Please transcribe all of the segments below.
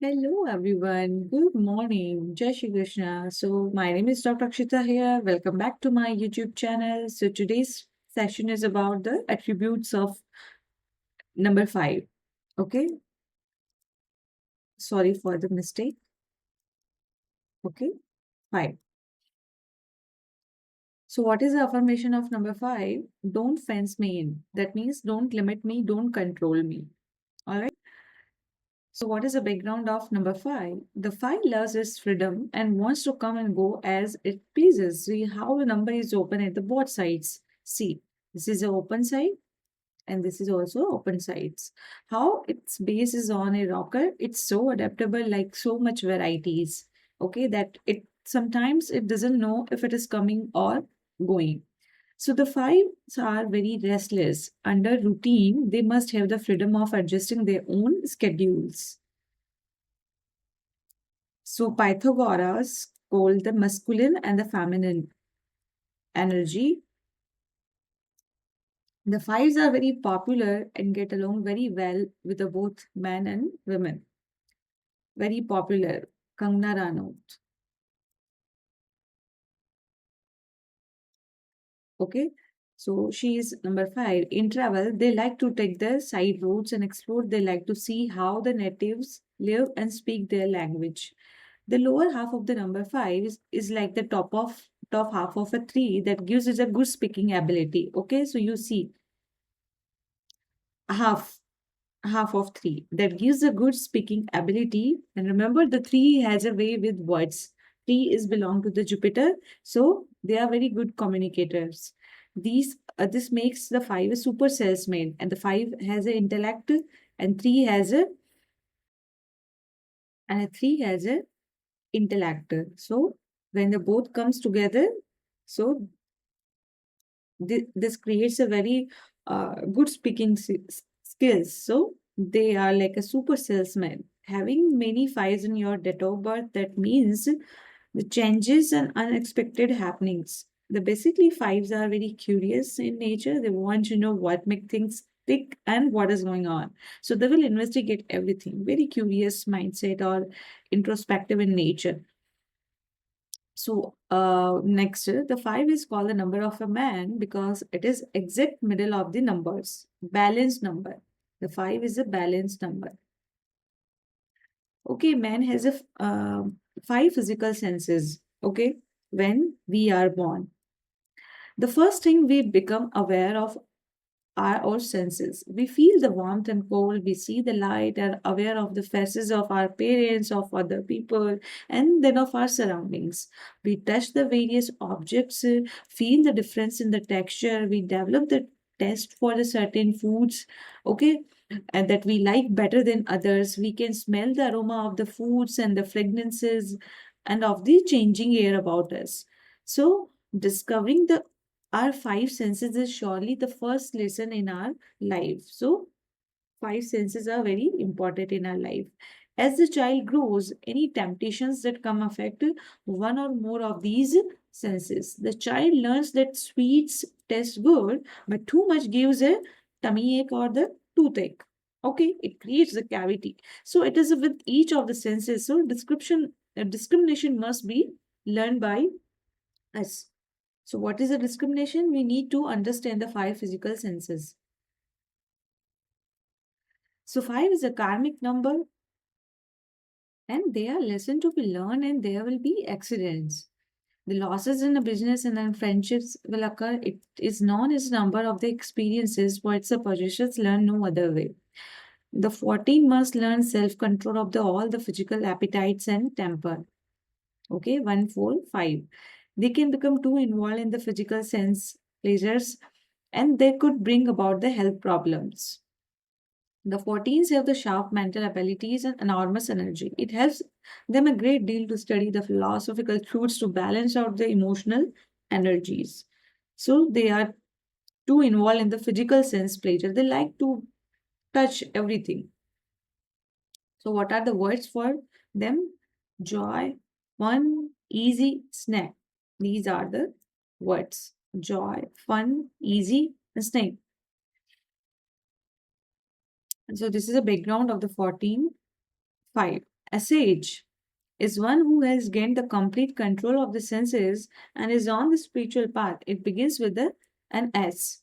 Hello everyone. Good morning. Jai Shri Krishna. So my name is Dr. Akshita here. Welcome back to my YouTube channel. So today's session is about the attributes of number 5. Okay. Sorry for the mistake. Okay. 5. So what is the affirmation of number 5? Don't fence me in. That means don't limit me, don't control me. All right. So, what is the background of number 5? The 5 loves its freedom and wants to come and go as it pleases. See how the number is open at the both sides. See, this is the open side and this is also open sides. How its base is on a rocker, it's so adaptable, like so much varieties. Okay, that it sometimes it doesn't know if it is coming or going. So the fives are very restless. Under routine, they must have the freedom of adjusting their own schedules. So Pythagoras called the masculine and the feminine energy. The fives are very popular and get along very well with the both men and women. Very popular. Kangna Ranaut. Okay. So she is number 5. In travel, they like to take the side roads and explore. They like to see how the natives live and speak their language. The lower half of the number 5 is like the top half of a tree that gives us a good speaking ability. Okay, so you see half half of 3 that gives a good speaking ability. And remember, the 3 has a way with words. 3 is belong to the Jupiter, so they are very good communicators. This makes the 5 a super salesman, and the 5 has an intellect, and 3 has a 3 has a intellect. So when the both comes together, so this creates a very good speaking skills. So they are like a super salesman. Having many fives in your date of birth, that means the changes and unexpected happenings. The basically fives are very curious in nature. They want to know what make things tick and what is going on. So they will investigate everything. Very curious mindset or introspective in nature. So next, the 5 is called the number of a man because it is exact middle of the numbers, balanced number. The 5 is a balanced number. Okay, man has a 5 physical senses. Okay, when we are born, the first thing we become aware of are our senses. We feel the warmth and cold, we see the light, are aware of the faces of our parents, of other people, and then of our surroundings. We touch the various objects, feel the difference in the texture, we develop the taste for the certain foods, okay, and that we like better than others. We can smell the aroma of the foods and the fragrances and of the changing air about us. So, discovering the our 5 senses is surely the first lesson in our life. So, 5 senses are very important in our life. As the child grows, any temptations that come affect one or more of these senses. The child learns that sweets taste good, but too much gives a tummy ache or the toothache. Okay, it creates a cavity. So it is with each of the senses. So discrimination must be learned by us. So, what is a discrimination? We need to understand the 5 physical senses. So, 5 is a karmic number and they are lesson to be learned, and there will be accidents. The losses in a business and in friendships will occur. It is known as number of the experiences, but the possessions learn no other way. The 14 must learn self-control of all the physical appetites and temper. Okay, 1, 4, 5. They can become too involved in the physical sense pleasures and they could bring about the health problems. The 14s have the sharp mental abilities and enormous energy. It helps them a great deal to study the philosophical truths to balance out the emotional energies. So they are too involved in the physical sense pleasure. They like to touch everything. So, what are the words for them? Joy, fun, easy, snack. These are the words. Joy, fun, easy, and snack. And so, this is a background of the 14 5. A sage is one who has gained the complete control of the senses and is on the spiritual path. It begins with an S.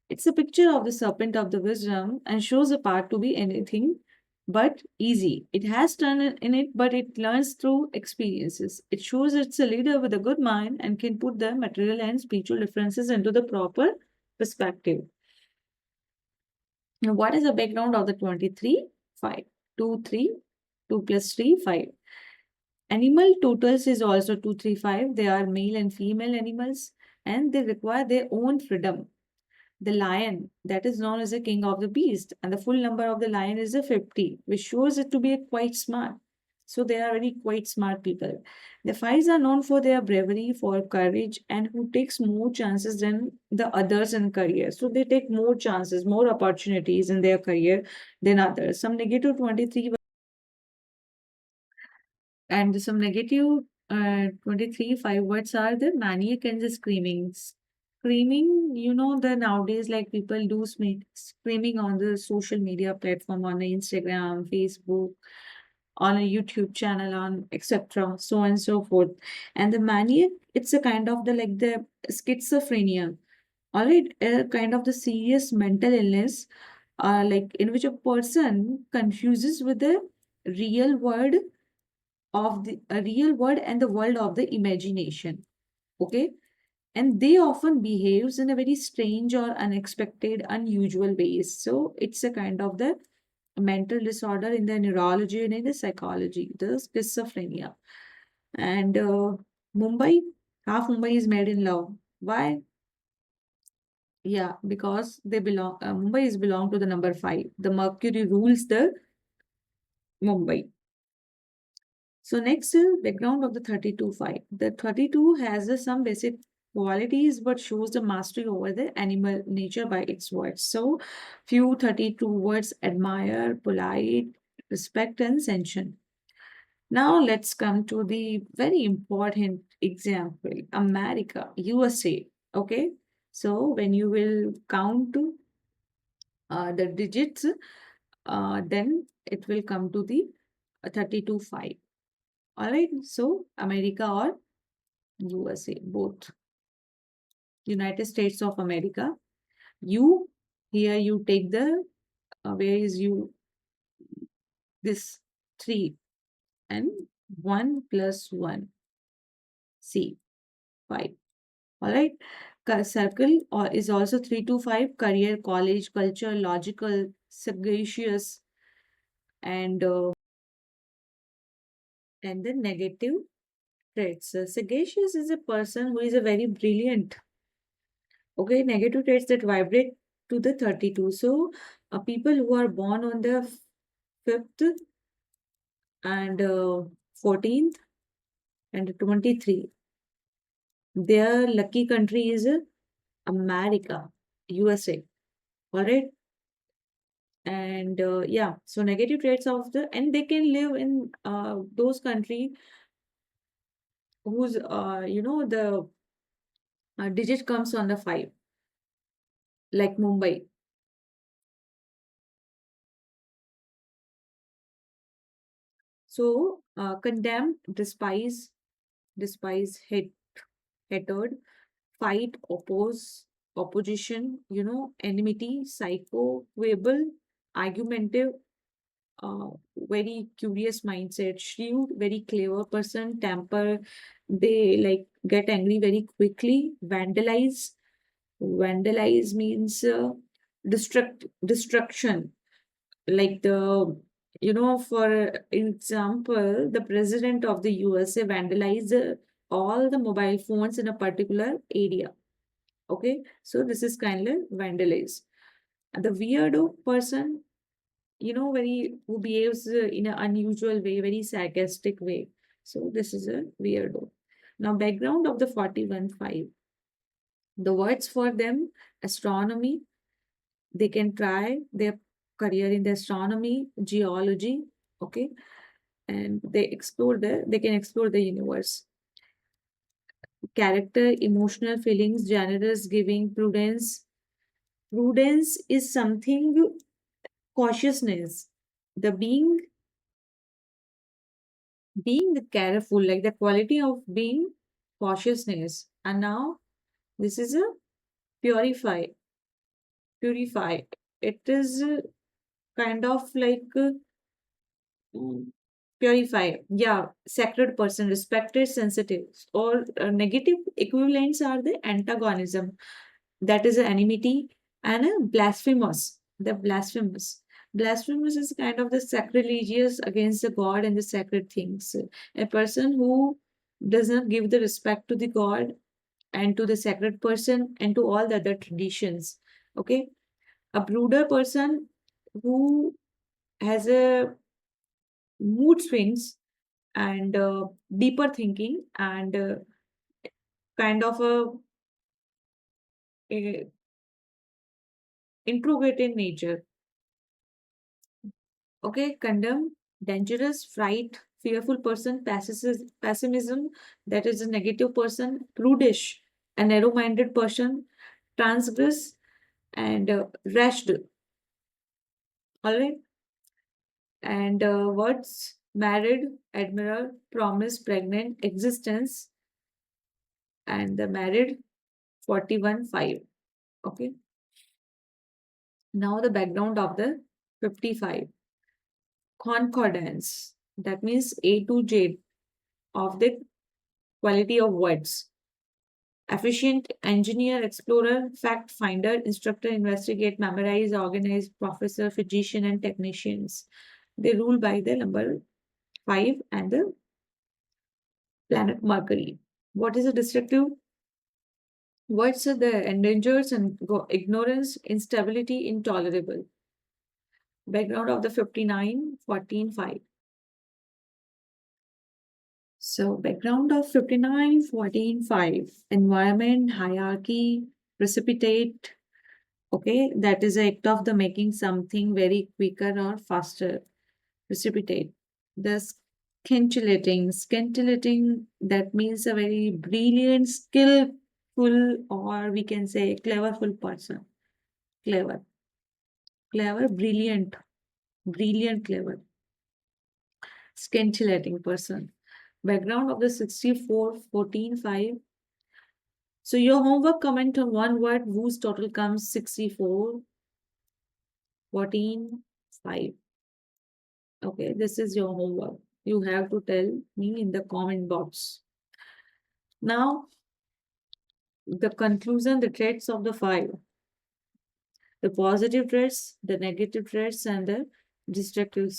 It's a picture of the serpent of the wisdom and shows the path to be anything but easy. It has turn in it, but it learns through experiences. It shows it's a leader with a good mind and can put the material and spiritual differences into the proper perspective. Now, what is the background of the 23? 5. 2, 3, 2 plus 3, 5. Animal totals is also 235. They are male and female animals and they require their own freedom. The lion, that is known as the king of the beast, and the full number of the lion is a 50, which shows it to be quite smart. So they are very quite smart people. The fives are known for their bravery, for courage, and who takes more chances than the others in career. So they take more chances, more opportunities in their career than others. Some negative 23 and some negative 23 5 words are the maniac and the screaming. Screaming, the nowadays like people do screaming on the social media platform, on the Instagram, Facebook, on a YouTube channel, on etc. So on and so forth. And the maniac, it's a kind of the like the schizophrenia. All right, a kind of the serious mental illness, like in which a person confuses with the real world of the a real world and the world of the imagination. Okay, and they often behaves in a very strange or unexpected unusual ways. So it's a kind of the mental disorder in the neurology and in the psychology, the schizophrenia. And Mumbai, half Mumbai is made in love. Why? Yeah, because they belong, Mumbai is belong to the number 5. The Mercury rules the Mumbai. So next is background of the 32-5. The 32 has some basic qualities but shows the mastery over the animal nature by its words. So few 32 words: admire, polite, respect, and sentient. Now let's come to the very important example. America, USA. Okay. So when you will count to the digits, then it will come to the 32-5. All right. So America or USA, both. United States of America. You here you take the where is you this 3 and 1 plus 1 C 5. All right. Circle or is also 3 to 5: career, college, culture, logical, sagacious, and the negative traits. Sagacious is a person who is a very brilliant. Okay, negative traits that vibrate to the 32. So, people who are born on the 5th and 14th and 23, their lucky country is America, USA. All right. And yeah, so negative traits of the, and they can live in those country whose, the digit comes on the 5, like Mumbai. So, condemn, despise, hate, hated, fight, oppose, opposition, enmity, psycho, quibble, argumentative, very curious mindset, shrewd, very clever person, temper, they like get angry very quickly, vandalize. Vandalize means destruction. Like for example, the president of the USA vandalized all the mobile phones in a particular area. Okay, so this is kind of vandalize. And the weirdo person, very who behaves in an unusual way, very sarcastic way. So this is a weirdo. Now, background of the 41-5. The words for them: astronomy. They can try their career in the astronomy, geology. Okay, and they can explore the universe. Character, emotional feelings, generous, giving, prudence. Prudence is something cautiousness. The being being the careful, like the quality of being cautiousness. And now this is a purify, purify. It is kind of like mm, purify. Yeah, sacred person, respected, sensitive. Or negative equivalents are the antagonism, that is an enmity, and a blasphemous. The blasphemous. Blasphemous is kind of the sacrilegious against the God and the sacred things. A person who does not give the respect to the God and to the sacred person and to all the other traditions. Okay, a brooder person who has a mood swings and deeper thinking and kind of a introverted nature. Okay, condemn, dangerous, fright, fearful person, pessimism, that is a negative person, prudish, a narrow minded person, transgress, and rashed. All right. And words married, admiral, promise, pregnant, existence, and the married 41 5. Okay. Now the background of the 55. Concordance. That means A to J of the quality of words. Efficient engineer, explorer, fact finder, instructor, investigate, memorize, organize, professor, physician, and technicians. They rule by the number 5 and the planet Mercury. What is a destructive? What's the endangers and ignorance, instability, intolerable? Background of the 59, 14, 5. So, background of 59, 14, 5. Environment, hierarchy, precipitate. Okay, that is the act of the making something very quicker or faster. Precipitate. The scintillating, that means a very brilliant, skillful, or we can say cleverful person. Clever, clever, brilliant, brilliant, clever, scintillating person. Background of the 64, 14, 5. So your homework, comment on one word whose total comes 64, 14, 5. Okay, this is your homework. You have to tell me in the comment box. Now, the conclusion, the traits of the five, the positive traits, the negative traits, and the destructive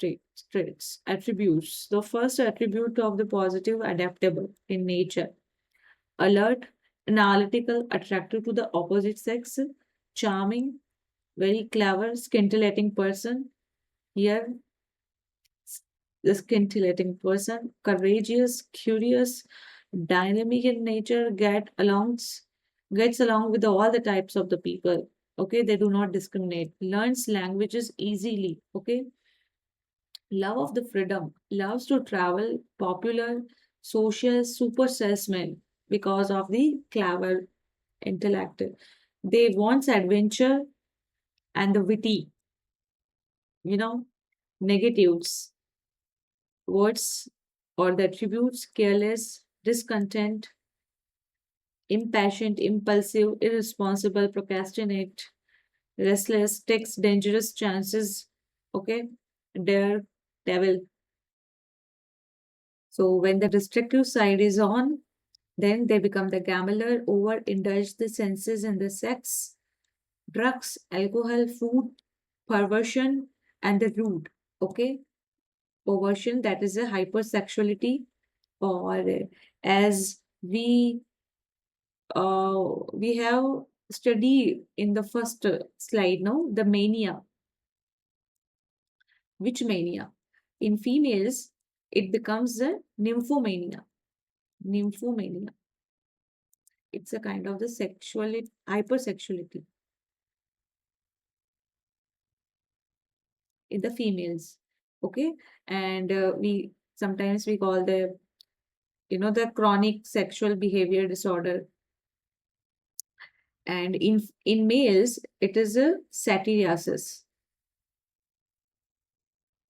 traits, attributes. The first attribute of the positive, adaptable in nature, alert, analytical, attractive to the opposite sex, charming, very clever, scintillating person. Here, the scintillating person, courageous, curious, dynamic in nature, gets along with all the types of the people. Okay, they do not discriminate. Learns languages easily. Okay, love of the freedom, loves to travel, popular, social, super salesman because of the clever intellect. They wants adventure and the witty, you know, negatives words or the attributes careless, discontent, impatient, impulsive, irresponsible, procrastinate, restless, takes dangerous chances, okay, dare, devil. So when the destructive side is on, then they become the gambler, overindulge the senses and the sex, drugs, alcohol, food, perversion, and the rude. Okay, perversion, that is a hypersexuality, or as we have studied in the first slide, no, the mania. Which mania? In females, it becomes the nymphomania. Nymphomania. It's a kind of the sexuality, hypersexuality in the females. Okay, and we sometimes we call the the chronic sexual behavior disorder. And in males, it is a satyriasis.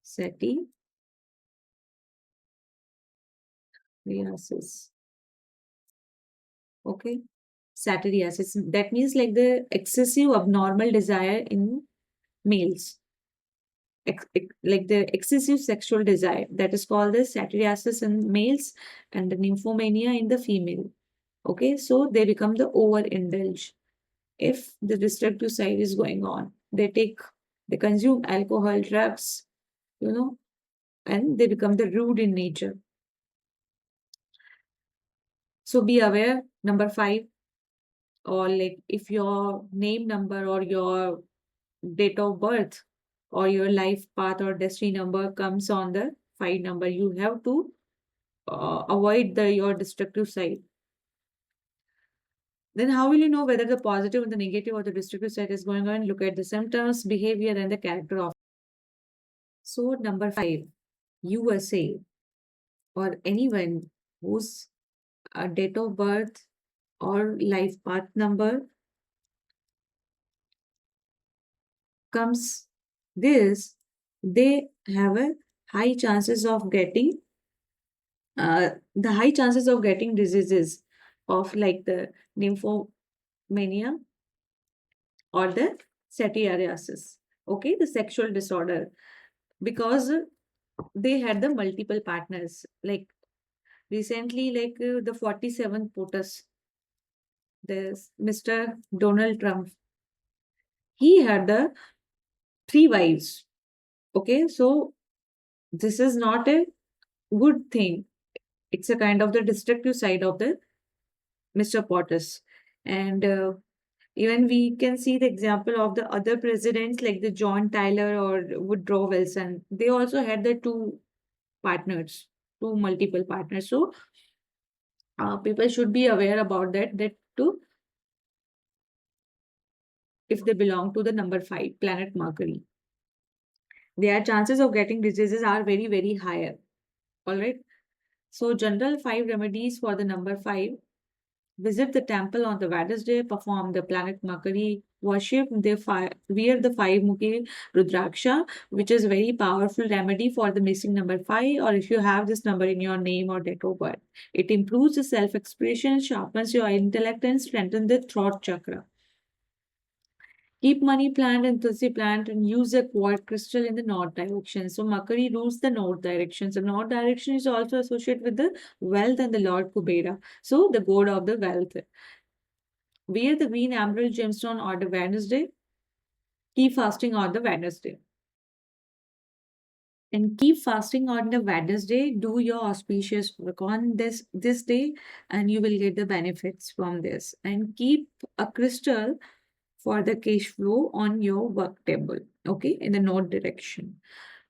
Sati Satyriasis. Okay. Satyriasis. That means like the excessive abnormal desire in males. Like the excessive sexual desire that is called the satyriasis in males and the nymphomania in the female. Okay, so they become the overindulge. If the destructive side is going on, they consume alcohol, drugs, you know, and they become the rude in nature. So be aware. Number five, or like if your name number or your date of birth or your life path or destiny number comes on the five number, you have to avoid the your destructive side. Then how will you know whether the positive and the negative or the destructive side is going on? Look at the symptoms, behavior, and the character of. So number five, USA or anyone whose date of birth or life path number comes this, they have a high chances of getting the high chances of getting diseases of like the nymphomania or the satyriasis. Okay, the sexual disorder because they had the multiple partners. Like recently, like the 47th POTUS, there's Mr. Donald Trump. He had the three wives. Okay, so this is not a good thing. It's a kind of the destructive side of the Mr. POTUS. And even we can see the example of the other presidents like the John Tyler or Woodrow Wilson. They also had the two partners, two multiple partners. So people should be aware about that too if they belong to the number five planet Mercury. Their chances of getting diseases are very, very higher. All right. So general five remedies for the number five. Visit the temple on the Wednesday, perform the planet Mercury worship, wear the five mukhi Rudraksha, which is very powerful remedy for the missing number five, or if you have this number in your name or date of birth. It improves the self-expression, sharpens your intellect, and strengthens the throat chakra. Keep money plant and tulsi plant and use a quartz crystal in the north direction. So Makari rules the north direction. So north direction is also associated with the wealth and the Lord Kubera. So the god of the wealth. Wear the green emerald gemstone on the Wednesday. Keep fasting on the Wednesday. And keep fasting on the Wednesday. Do your auspicious work on this day, and you will get the benefits from this. And keep a crystal for the cash flow on your work table. Okay, in the north direction.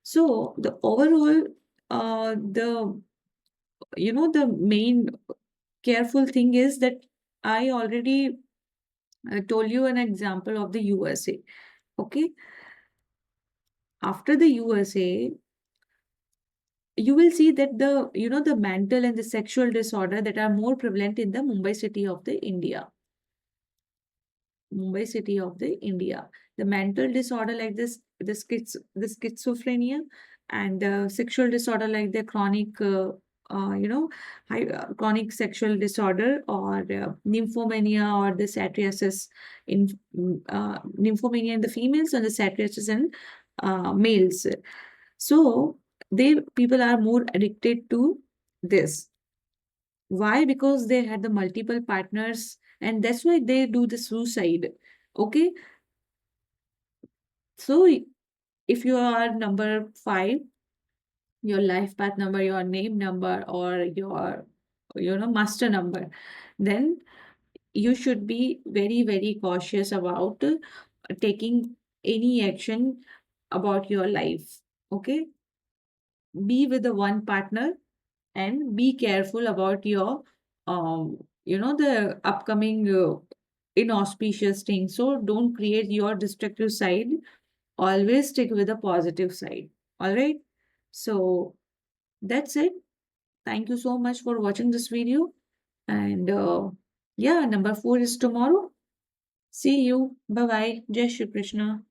So the overall, the the main careful thing is that I already told you an example of the USA. Okay, after the USA, you will see that the mental and the sexual disorder that are more prevalent in the Mumbai city of the India. The mental disorder like this, the schizophrenia, and the sexual disorder like the chronic, chronic sexual disorder or nymphomania or the satyriasis in nymphomania in the females and the satyriasis in males. So they people are more addicted to this. Why? Because they had the multiple partners, and that's why they do the suicide. Okay, so if you are number five, your life path number, your name number, or your master number, then you should be very, very cautious about taking any action about your life. Okay, be with the one partner and be careful about your the upcoming inauspicious things. So don't create your destructive side, always stick with the positive side. All right, so that's it. Thank you so much for watching this video, and yeah, number four is tomorrow. See you. Bye bye. Jai Shri Krishna.